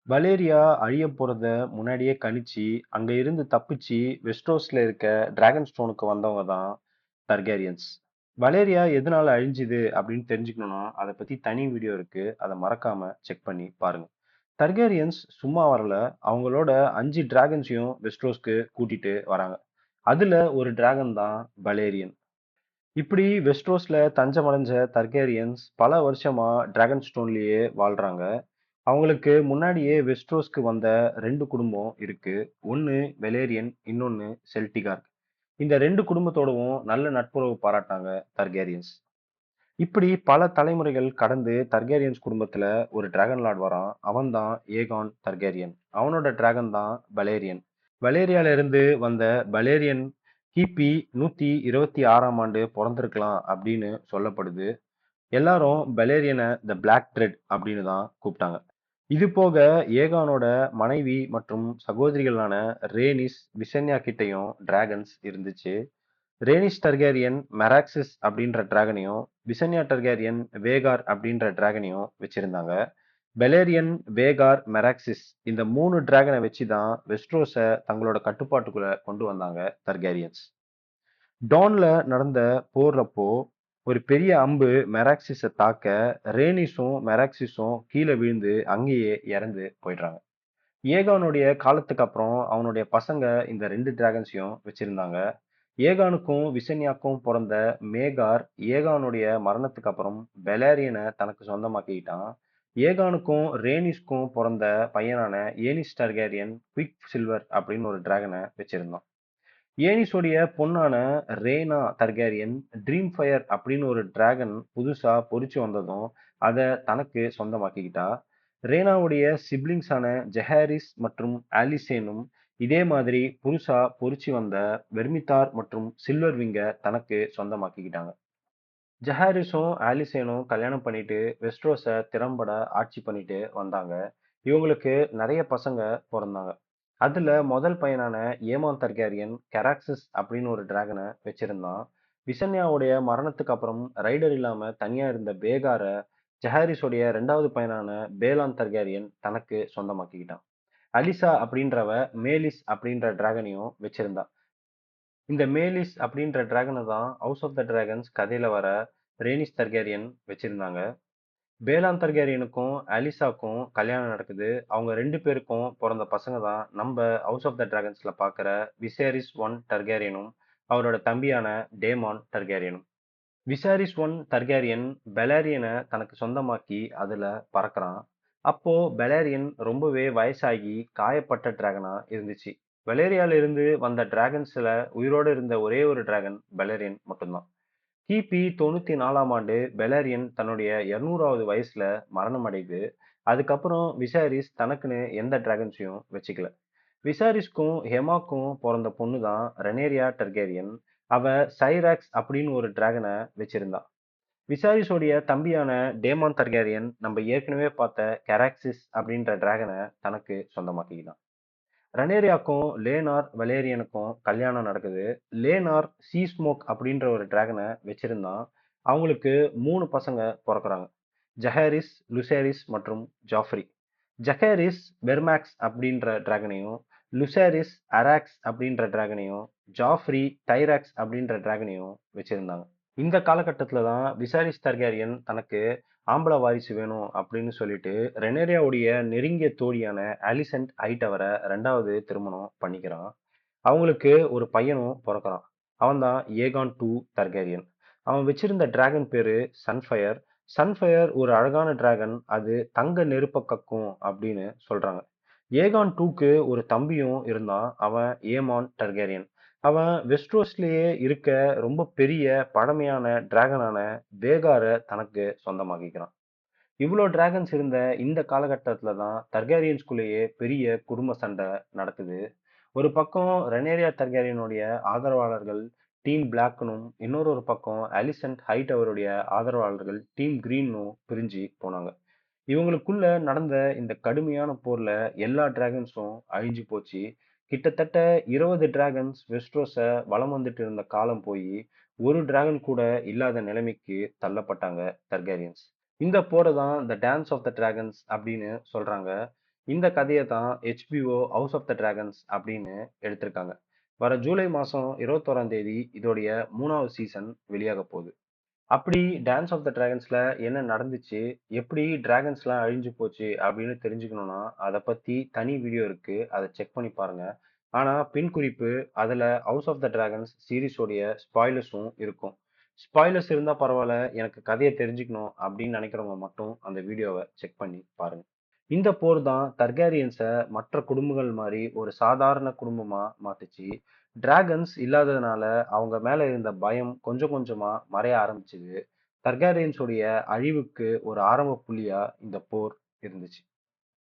Valeria அழியப் போறத முன்னாடியே கணிச்சு, அங்க இருந்து தப்பிச்சு வெஸ்டரோஸ்ல இருக்க டிராகன் ஸ்டோனுக்கு வந்தவங்க தான் டர்கேரியன்ஸ். வலேரியா எதனால அழிஞ்சுது அப்படின்னு தெரிஞ்சுக்கணும்னா, அத பத்தி தனி வீடியோ இருக்கு. அத மறக்காம செக் பண்ணி பாருங்க. டர்கேரியன்ஸ் சும்மா வரல. அவங்களோட 5 டிராகன்ஸையும் வெஸ்டரோஸ்க்கு கூட்டிட்டு வராங்க. அதுல ஒரு டிராகன் தான் வலேரியன். இப்படி வெஸ்டரோஸ்ல தஞ்சமடைஞ்ச டர்கேரியன்ஸ் பல வருஷமா டிராகன் ஸ்டோன்லயே வாழ்றாங்க. அவங்களுக்கு முன்னாடியே வெஸ்டரோஸ்க்கு வந்த 2 குடும்பம் இருக்கு. ஒண்ணு வெலேரியன், இன்னொன்னு செல்டிகார்க். இந்த 2 குடும்பத்தோடவும் நல்ல நட்புறவு பாராட்டினாங்க டர்கேரியன்ஸ். இப்படி பல தலைமுறைகள் கடந்து டர்கேரியன்ஸ் குடும்பத்துல ஒரு டிராகன் லார்ட் வரான். அவன் தான் ஏகான் டர்கேரியன். அவனோட டிராகன் தான் வலேரியன். வலேரியால இருந்து வந்த வலேரியன் கிபி 126ஆம் ஆண்டு பிறந்திருக்கலாம் அப்படின்னு சொல்லப்படுது. எல்லாரும் பலேரியனை த பிளாக் த்ரெட் அப்படின்னு தான் கூப்பிட்டாங்க. இது போக ஏகானோட மனைவி மற்றும் சகோதரிகளான ரேனிஸ், விசன்யா கிட்டயும் டிராகன்ஸ் இருந்துச்சு. ரேனிஸ் டர்கேரியன் மெராக்சிஸ் அப்படின்ற டிராகனையும், விசன்யா டர்கேரியன் வேகார் அப்படின்ற டிராகனையும் வச்சிருந்தாங்க. பெலேரியன், வேகார், மெராக்சிஸ் இந்த 3 டிராகனை வச்சு தான் வெஸ்ட்ரோஸை தங்களோட கட்டுப்பாட்டுக்குள்ள கொண்டு வந்தாங்க டர்கேரியன்ஸ். டான்ல நடந்த போர்லப்போ ஒரு பெரிய அம்பு மெராக்சிஸை தாக்க ரேனிஸும் மெராக்சிஸும் கீழே விழுந்து அங்கேயே இறந்து போயிடுறாங்க. ஏகானுடைய காலத்துக்கு அப்புறம் அவனுடைய பசங்க இந்த 2 டிராகன்ஸையும் வச்சிருந்தாங்க. ஏகானுக்கும் விசன்யாக்கும் பிறந்த மேகார் ஏகானுடைய மரணத்துக்கு அப்புறம் பெலேரியனை தனக்கு சொந்தமாக்கிட்டான். ஏகானுக்கும் ரேனிஸ்க்கும் பிறந்த பையனான ஏனிஸ் டார்கேரியன் குவிக் சில்வர் அப்படின்னு ஒரு டிராகனை வச்சிருந்தான். ஏனிஸோடைய பொண்ணான ரேனா டர்கேரியன் ட்ரீம் ஃபயர் அப்படின்னு ஒரு டிராகன் புதுசா பொறிச்சு வந்ததும் அதை தனக்கு சொந்தமாக்கிக்கிட்டா. ரேனாவுடைய சிப்லிங்ஸான ஜெஹாரிஸ் மற்றும் ஆலிசேனும் இதே மாதிரி புதுசா பொறிச்சு வந்த வெர்மிதார் மற்றும் சில்வர் விங்க தனக்கு சொந்தமாக்கிக்கிட்டாங்க. ஜஹாரிஸும் ஆலிசேனும் கல்யாணம் பண்ணிட்டு வெஸ்ட்ரோஸை திறம்பட ஆட்சி பண்ணிட்டு வந்தாங்க. இவங்களுக்கு நிறைய பசங்க பிறந்தாங்க. அதுல முதல் பையனான ஏமான் தர்கேரியன் கெராக்சிஸ் அப்படின்னு ஒரு டிராகனை வச்சிருந்தான். விசன்யாவுடைய மரணத்துக்கு அப்புறம் ரைடர் இல்லாம தனியா இருந்த பேகார ஜஹாரிஸோடைய ரெண்டாவது பையனான பேலான் தர்கேரியன் தனக்கு சொந்தமாக்கிக்கிட்டான். அலிசா அப்படின்றவ மேலிஸ் அப்படின்ற டிராகனையும் வச்சிருந்தா. இந்த மேலிஸ் அப்படின்ற டிராகனை தான் ஹவுஸ் ஆஃப் த டிராகன்ஸ் கதையில வர ரேனிஸ் தர்கேரியன் வச்சிருந்தாங்க. பேலான் தர்கேரியனுக்கும் அலிசாக்கும் கல்யாணம் நடக்குது. அவங்க 2 பேருக்கும் பிறந்த பசங்க தான் நம்ம ஹவுஸ் ஆஃப் த டிராகன்ஸ்ல பார்க்குற விசேரிஸ் ஒன் டர்கேரியனும் அவரோட தம்பியான டேமான் டர்கேரியனும். விசாரிஸ் ஒன் டர்கேரியன் பெலாரியனை தனக்கு சொந்தமாக்கி அதுல பறக்குறான். அப்போ பெலாரியன் ரொம்பவே வயசாகி காயப்பட்ட டிராகனா இருந்துச்சு. வெலேரியால இருந்து வந்த டிராகன்ஸ்ல உயிரோடு இருந்த ஒரே ஒரு டிராகன் பெலேரியன் மட்டும்தான். கிபி 94ஆம் ஆண்டு பெலாரியன் தன்னுடைய 200வது வயசுல மரணம் அடையுது. அதுக்கப்புறம் விசாரிஸ் தனக்குன்னு எந்த டிராகன்ஸையும் வச்சுக்கல. விசாரிஸ்க்கும் ஹெமாக்கும் பிறந்த பொண்ணு தான் ரெனேரியா டர்கேரியன். அவ சைராக்ஸ் அப்படின்னு ஒரு டிராகனை வச்சிருந்தா. விசாரிஸோடைய தம்பியான டேமான் டர்கேரியன் நம்ம ஏற்கனவே பார்த்த கெராக்சிஸ் அப்படின்ற டிராகனை தனக்கு சொந்தமாக்கிக்கிட்டான். ரனேரியாக்கும் லேனார் வலேரியனுக்கும் கல்யாணம் நடக்குது. லேனார் சீ ஸ்மோக் அப்படின்ற ஒரு டிராகனை வச்சிருந்தான். அவங்களுக்கு 3 பசங்க பிறக்குறாங்க. ஜஹாரிஸ், லுசேரிஸ் மற்றும் ஜாஃப்ரி. ஜஹாரிஸ் பெர்மேக்ஸ் அப்படின்ற டிராகனையும், லுசேரிஸ் அராக்ஸ் அப்படின்ற டிராகனையும், ஜாஃப்ரி டைராக்ஸ் அப்படின்ற டிராகனையும் வச்சிருந்தாங்க. இந்த காலகட்டத்துல தான் விசாரிஸ் டார்கேரியன் தனக்கு ஆம்பள வாரிசு வேணும் அப்படின்னு சொல்லிட்டு ரெனேரியாவுடைய நெருங்கிய தோழியான ஆலிசன்ட் ஹைட்டவரை 2வது திருமணம் பண்ணிக்கிறான். அவங்களுக்கு ஒரு பையனும் பிறக்கிறான். அவன் தான் ஏகான் 2 டார்கேரியன். அவன் வச்சிருந்த டிராகன் பேரு சன்ஃபயர். சன்ஃபயர் ஒரு அழகான டிராகன். அது தங்க நெருப்ப கக்கும் அப்படின்னு சொல்றாங்க. ஏகான் 2க்கு ஒரு தம்பியும் இருந்தான். அவன் ஏமான் டர்கேரியன். அவன் வெஸ்ட்ரோஸ்லயே இருக்க ரொம்ப பெரிய பழமையான டிராகனான வேகார தனக்கு சொந்தமாக்கிக்கிறான். இவ்வளோ டிராகன்ஸ் இருந்த இந்த காலகட்டத்துல தான் டர்கேரியன்ஸ்குள்ளேயே பெரிய குடும்ப சண்டை நடக்குது. ஒரு பக்கம் ரெனேரியா டர்கேரியனுடைய ஆதரவாளர்கள் டீம் பிளாக்னும், இன்னொரு பக்கம் அலிசன்ட் ஹைட் அவருடைய ஆதரவாளர்கள் டீம் கிரீனும் பிரிஞ்சு போனாங்க. இவங்களுக்குள்ள நடந்த இந்த கடுமையான போர்ல எல்லா டிராகன்ஸும் அழிஞ்சு போச்சு. கிட்டத்தட்ட 20 டிராகன்ஸ் வெஸ்ட்ரோஸ வலம் வந்துட்டு இருந்த காலம் போய் ஒரு டிராகன் கூட இல்லாத நிலைமைக்கு தள்ளப்பட்டாங்க டர்கேரியன்ஸ். இந்த போரை தான் the dance of the dragons அப்படின்னு சொல்றாங்க. இந்த கதையை தான் HBO house of the dragons அப்படின்னு எடுத்திருக்காங்க. வர ஜூலை மாதம் 21ஆம் தேதி இதோடைய 3வது சீசன் வெளியாக போகுது. அப்படி டான்ஸ் ஆஃப் த டிராகன்ஸ்ல என்ன நடந்துச்சு, எப்படி டிராகன்ஸ்லாம் அழிஞ்சு போச்சு அப்படின்னு தெரிஞ்சுக்கணும்னா அதை பத்தி தனி வீடியோ இருக்கு. அதை செக் பண்ணி பாருங்க. ஆனா பின் குறிப்பு, அதுல ஹவுஸ் ஆஃப் த டிராகன்ஸ் சீரிஸோடைய ஸ்பாய்லர்ஸும் இருக்கும். ஸ்பாய்லர்ஸ் இருந்தா பரவாயில்ல, எனக்கு கதையை தெரிஞ்சுக்கணும் அப்படின்னு நினைக்கிறவங்க மட்டும் அந்த வீடியோவை செக் பண்ணி பாருங்க. இந்த போர் தான் தர்கேரியன்ஸை மற்ற குடும்பங்கள் மாதிரி ஒரு சாதாரண குடும்பமா மாத்துச்சு. டிராகன்ஸ் இல்லாததுனால அவங்க மேல இருந்த பயம் கொஞ்சம் கொஞ்சமா மறைய ஆரம்பிச்சுது. தர்காரியன்ஸுடைய அழிவுக்கு ஒரு ஆரம்ப புள்ளியா இந்த போர் இருந்துச்சு.